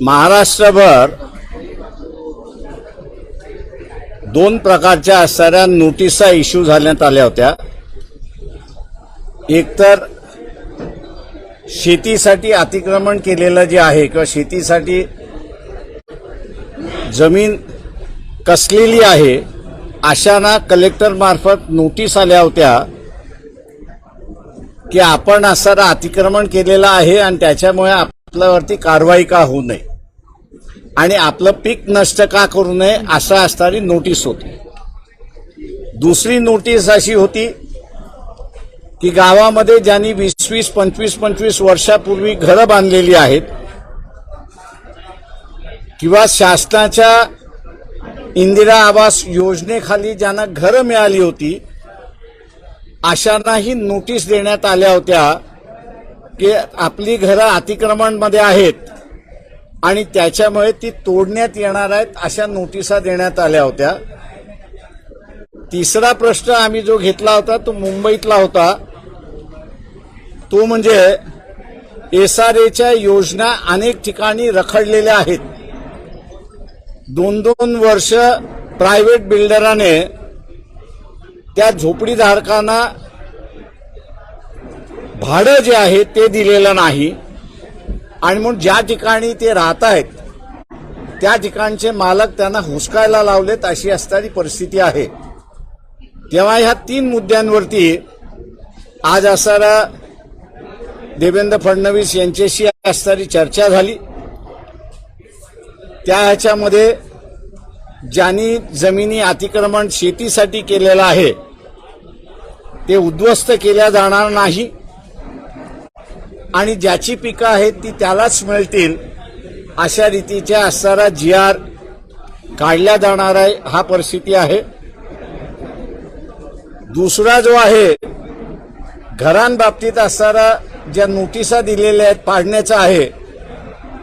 महाराष्ट्रभर दोन प्रकारच्या असणाऱ्या नोटिसा इश्यू झाल्यात आल्या होत्या। एक तर शेतीसाठी अतिक्रमण केलेलं जे आहे किंवा शेतीसाठी जमीन कसलेली आहे अशांना कलेक्टर मार्फत नोटीस आल्या होत्या की आपण असणारा अतिक्रमण केलेलं आहे आणि त्याच्यामुळे आपल्यावरती कारवाई का होऊ नये आणि आपलं पीक नष्ट का करू नये असा असणारी नोटीस होती। दुसरी नोटीस अशी होती की गावामध्ये ज्यांनी 20-20, 25-25 वर्षापूर्वी घरं बांधलेली आहेत किंवा शासनाच्या इंदिरा आवास योजनेखाली ज्यांना घरं मिळाली होती अशांनाही नोटीस देण्यात आल्या होत्या की आपली घरं अतिक्रमणमध्ये आहेत आणि त्याच्यामुळे ती तोडण्यात येणार आहेत अशा नोटिसा देण्यात आल्या होत्या। तिसरा प्रश्न आम्ही जो घेतला होता तो मुंबईतला होता, तो म्हणजे एसआरएच्या योजना अनेक ठिकाणी रखडलेल्या आहेत। 2-2 वर्ष प्रायव्हेट बिल्डराने त्या झोपडीधारकांना भाडं जे आहे ते दिलेलं नाही आणि म्हणून ज्या ठिकाणी ते राहत आहेत त्या ठिकाणचे मालक त्यांना हुसकायला लावलेत अशी असणारी परिस्थिती आहे। तेव्हा ह्या 3 मुद्द्यांवरती आज असणारा देवेंद्र फडणवीस यांच्याशी असणारी चर्चा झाली। त्या ह्याच्यामध्ये ज्यांनी जमिनी अतिक्रमण शेतीसाठी केलेलं आहे ते उद्ध्वस्त केल्या जाणार नाही आणि ज्याची पिकं आहेत ती त्यालाच मिळतील अशा रीतीच्या असणारा GR काढल्या जाणार आहे, हा परिस्थिती आहे। दुसरा जो आहे घरांबाबतीत असणारा ज्या नोटिसा दिलेल्या आहेत पाडण्याचा आहे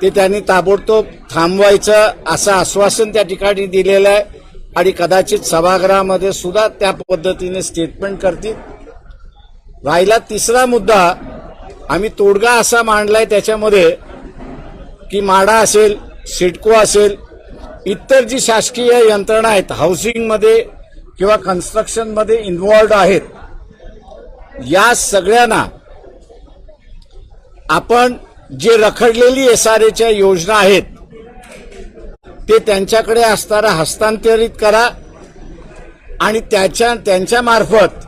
ते त्यांनी ताबडतोब थांबवायचं असं आश्वासन त्या ठिकाणी दिलेलं आहे आणि कदाचित सभागृहामध्ये सुद्धा त्या पद्धतीने स्टेटमेंट करतील। राहिला तिसरा मुद्दा आम्ही तोडगा असा मांडलाय त्याच्यामध्ये की माडा असेल, सिडको असेल, इतर जी शासकीय यंत्रणा आहेत हाऊसिंगमध्ये किंवा कन्स्ट्रक्शनमध्ये इन्व्हॉल्व्ड आहेत या सगळ्यांना आपण जे रखडलेली एसआरएच्या योजना आहेत ते त्यांच्याकडे असणारा हस्तांतरित करा आणि त्यांच्या मार्फत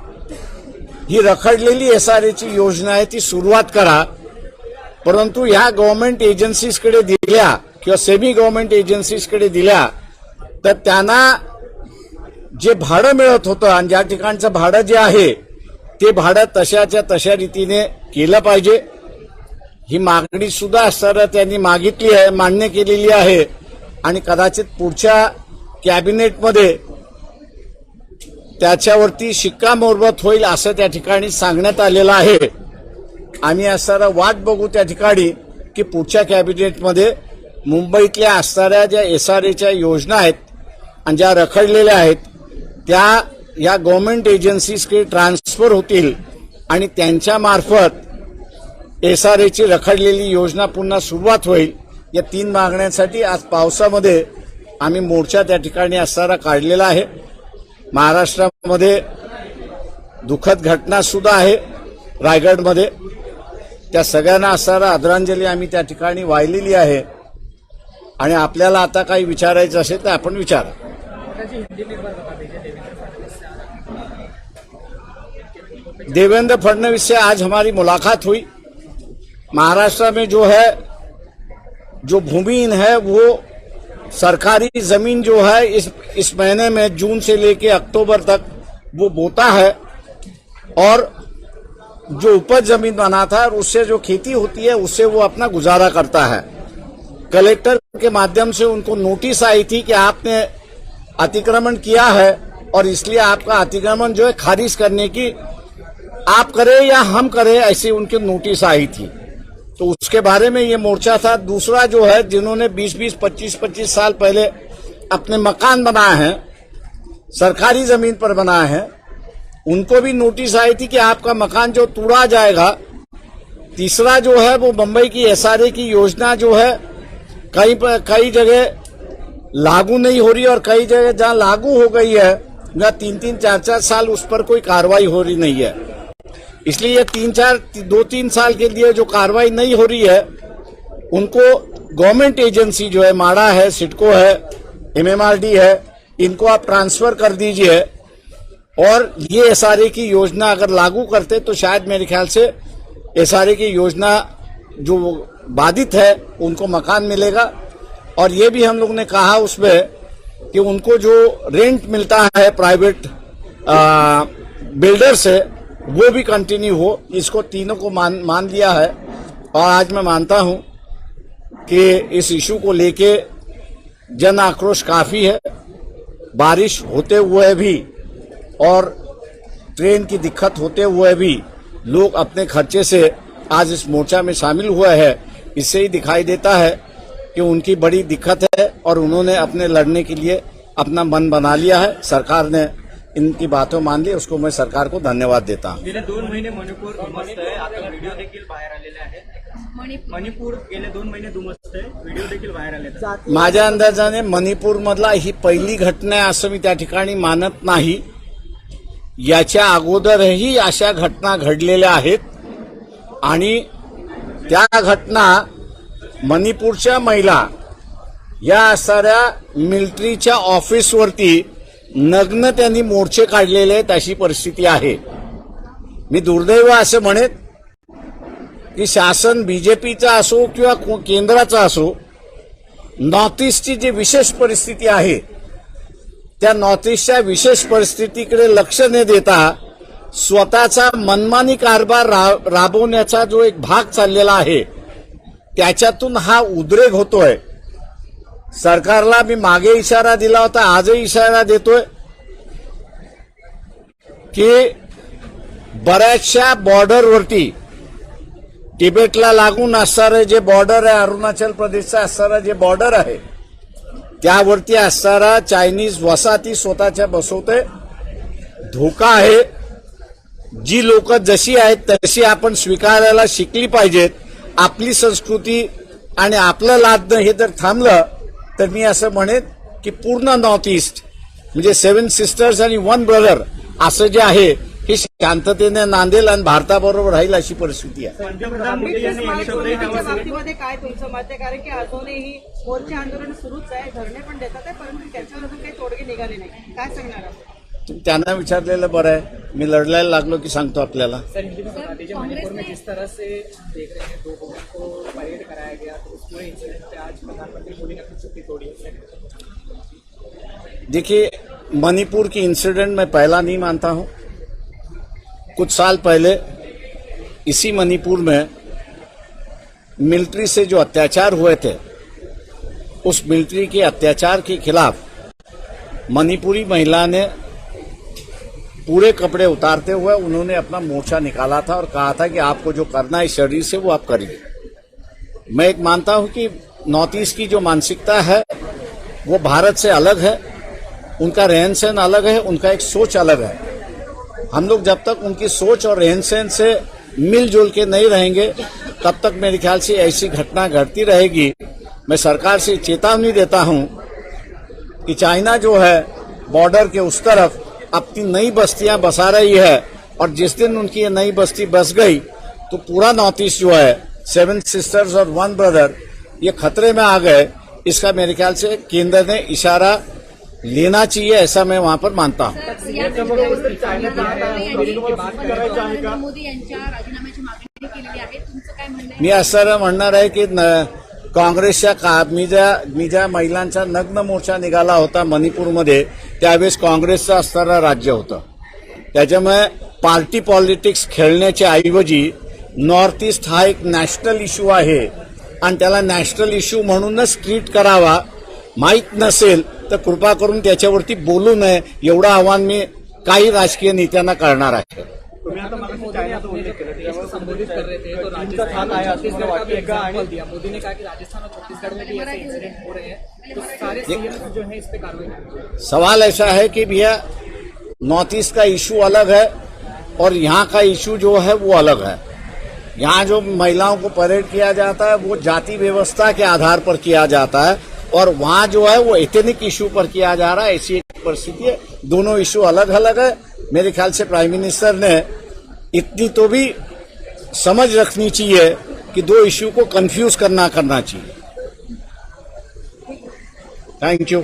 ही रखडलेली एसआरएची योजना आहे ती सुरुवात करा। परंतु ह्या गव्हर्नमेंट एजन्सीजकडे दिल्या किंवा सेमी गव्हर्नमेंट एजन्सीजकडे दिल्या तर त्यांना जे भाडं मिळत होतं आणि ज्या ठिकाणचं भाडं जे आहे ते भाडं तशाच्या तशा रीतीने केलं पाहिजे। ही मागणी सुद्धा असणारा त्यांनी मागितली आहे, मान्य केलेली आहे आणि कदाचित पुढच्या कॅबिनेटमध्ये त्याच्यावरती शिक्कामोर्तब होईल असं त्या ठिकाणी सांगण्यात आलेलं आहे। आम्ही असणारा वाट बघू त्या ठिकाणी की पुढच्या कॅबिनेटमध्ये मुंबईतल्या असणाऱ्या ज्या एसआरएच्या योजना आहेत आणि ज्या रखडलेल्या आहेत त्या या गव्हर्नमेंट एजन्सीजकडे ट्रान्सफर होतील आणि त्यांच्या मार्फत एसआरएची रखडलेली योजना पुन्हा सुरुवात होईल। या 3 मागण्यांसाठी आज पावसामध्ये आम्ही मोर्चा त्या ठिकाणी असणारा काढलेला आहे। महाराष्ट्रामध्ये दुःखद घटना सुद्धा आहे रायगडमध्ये, त्या सगळ्यांना असणारा आदरांजली आम्ही त्या ठिकाणी वाहिलेली आहे आणि आपल्याला आता काही विचारायचं असेल तर आपण विचारा। देवेंद्र फडणवीस से आज हमारी मुलाकात हुई। महाराष्ट्र में जो है जो भूमिहीन है वो सरकारी जमीन जो है इस महीने में जून से लेके अक्टूबर तक वो बोता है और जो उपज जमीन बना था उससे जो खेती होती है उससे वो अपना गुजारा करता है। कलेक्टर के माध्यम से उनको नोटिस आई थी कि आपने अतिक्रमण किया है और इसलिए आपका अतिक्रमण जो है खारिज करने की आप करें या हम करें ऐसी उनकी नोटिस आई थी, तो उसके बारे में ये मोर्चा था। दूसरा जो है जिन्होंने 20-20, 25-25 साल पहले अपने मकान बनाए हैं, सरकारी जमीन पर बनाए हैं, उनको भी नोटिस आई थी कि आपका मकान जो तोड़ा जाएगा। तीसरा जो है वो मुंबई की एसआरए की योजना जो है कई जगह लागू नहीं हो रही और कई जगह जहां लागू हो गई है वहां 3-3, 4-4 साल उस पर कोई कार्रवाई हो रही नहीं है। इसलिए ये 2-3 साल के लिए जो कार्रवाई नहीं हो रही है उनको गवर्नमेंट एजेंसी जो है, माडा है, सिडको है, MMRD है, इनको आप ट्रांसफर कर दीजिए और ये SRA की योजना अगर लागू करते तो शायद मेरे ख्याल से SRA की योजना जो बाधित है उनको मकान मिलेगा। और ये भी हम लोग ने कहा उसमें कि उनको जो रेंट मिलता है प्राइवेट बिल्डर से वो भी कंटिन्यू हो। इसको तीनों को मान लिया है और आज मैं मानता हूं कि इस इशू को लेके जन आक्रोश काफी है। बारिश होते हुए भी और ट्रेन की दिक्कत होते हुए भी लोग अपने खर्चे से आज इस मोर्चा में शामिल हुए हैं। इससे ही दिखाई देता है कि उनकी बड़ी दिक्कत है और उन्होंने अपने लड़ने के लिए अपना मन बना लिया है। सरकार ने इनकी बातों मान ली, उसको मैं सरकार को धन्यवाद देता हूं। गेले 2 महिने मणिपूर उद्ध्वस्त आहे, आता व्हिडिओ देखील बाहेर आलेले आहेत। मणिपूर गेले 2 महिने उद्ध्वस्त आहे, व्हिडिओ देखील बाहेर आले आहेत। माझ्या अंदाजाने मणिपूर मधला ही पहिली घटना आहे असं मी त्या ठिकाणी मानत नाही। याच्या अगोदरही अशा घटना घडलेल्या आहेत आणि त्या घटना मणिपूरच्या महिला या साऱ्या मिलिटरीच्या ऑफिसवरती नग्न त्यांनी मोर्चे काढलेले आहेत अशी परिस्थिती आहे। मी दुर्दैव असं म्हणेन की शासन बीजेपीचा असो किंवा केंद्राचा असो, नॉर्थ ईस्टची जी विशेष परिस्थिती आहे त्या नॉर्थ ईस्टच्या विशेष परिस्थितीकडे लक्ष न देता स्वतःचा मनमानी कारभार राबवण्याचा जो एक भाग चाललेला आहे त्याच्यातून हा उद्रेक होतोय। सरकारला मी मागे इशारा दिला होता, आजही इशारा देतोय की बऱ्याचशा बॉर्डरवरती तिबेटला लागून असणारे जे बॉर्डर आहे, अरुणाचल प्रदेशचा असणारा जे बॉर्डर आहे त्यावरती असणारा चायनीज वसाहती स्वतःच्या बसवते। धोका आहे। जी लोक जशी आहेत तशी आपण स्वीकारायला शिकली पाहिजेत। आपली संस्कृती आणि आपलं लादणं हे जर थांबलं तर मी असं म्हणेन की पूर्ण नॉर्थ ईस्ट म्हणजे 7 सिस्टर्स आणि 1 ब्रदर असं जे आहे हे शांततेने नांदेल आणि भारताबरोबर राहील अशी परिस्थिती आहे। बाबतीमध्ये काय तुमचं मत आहे? कारण की अजूनही मोर्चे आंदोलन सुरूच आहे, धरणे पण देतात आहे, परंतु त्याच्यावर अजून काही तोडगे निघाले नाही। काय सांगणार आहात? तुम्ही त्यांना विचारलेलं बरं आहे, मी लढायला लागलो की सांगतो आपल्याला। मणिपुर में जिस तरह से देख रहे हैं 2 लोगों को परेड कराया गया, तो उस पूरे इंसिडेंट पे आज प्रधानमंत्री मोदी ने अपनी चुप्पी तोड़ी है। देखिए, मणिपुर की इंसिडेंट मैं पहला नहीं मानता हूं। कुछ साल पहले इसी मणिपुर में मिलिट्री से जो अत्याचार हुए थे, उस मिलिट्री के अत्याचार के खिलाफ मणिपुरी महिला ने पूरे कपड़े उतारते हुए उन्होंने अपना मोर्चा निकाला था और कहा था कि आपको जो करना है शरीर से वो आप करिए। मैं एक मानता हूं कि नॉर्थ ईस्ट की जो मानसिकता है वो भारत से अलग है, उनका रहन सहन अलग है, उनका एक सोच अलग है। हम लोग जब तक उनकी सोच और रहन सहन से मिलजुल के नहीं रहेंगे तब तक मेरे ख्याल से ऐसी घटना घटती रहेगी। मैं सरकार से चेतावनी देता हूं कि चाइना जो है बॉर्डर के उस तरफ अपनी नई बस्तियां बसा रही है और जिस दिन उनकी ये नई बस्ती बस गई तो पूरा नॉर्थ ईस्ट जो है 7 सिस्टर्स और 1 ब्रदर ये खतरे में आ गए। इसका मेरे ख्याल से केंद्र ने इशारा लेना चाहिए, ऐसा मैं वहां पर मानता हूं। मी असं म्हणणार आहे की काँग्रेसच्या मी ज्या महिलांचा नग्न मोर्चा निघाला होता मणिपूरमध्ये त्यावेळेस काँग्रेसचं असणारं राज्य होतं। त्याच्यामुळे पार्टी पॉलिटिक्स खेळण्याच्या ऐवजी नॉर्थ ईस्ट हा एक नॅशनल इश्यू आहे आणि त्याला नॅशनल इश्यू म्हणूनच ट्रीट करावा। माहीत नसेल तर कृपा करून त्याच्यावरती बोलू नये एवढं आव्हान मी काही राजकीय नेत्यांना करणार आहे। संबोधित कर रहे थे तो राजस्थान आया, छत्तीसगढ़ का भी एग्जाम्पल दिया। मोदी ने कहा कि राजस्थान और छत्तीसगढ़ में भी ऐसे इंसिडेंट हो रहे हैं, तो सारे सीएम जो है इस पे कार्रवाई करें। सवाल ऐसा है कि भैया नॉर्थ ईस्ट का इशू अलग है और यहाँ का इशू जो है वो अलग है। यहाँ जो महिलाओं को परेड किया जाता है वो जाति व्यवस्था के आधार पर किया जाता है, और वहाँ जो है वो एथनिक इशू पर किया जा रहा है। ऐसी एक परिस्थिति है, दोनों इशू अलग अलग है। मेरे ख्याल से प्राइम मिनिस्टर ने इतनी तो भी समझ रखनी चाहिए कि दो इशू को कंफ्यूज करना चाहिए। Thank you.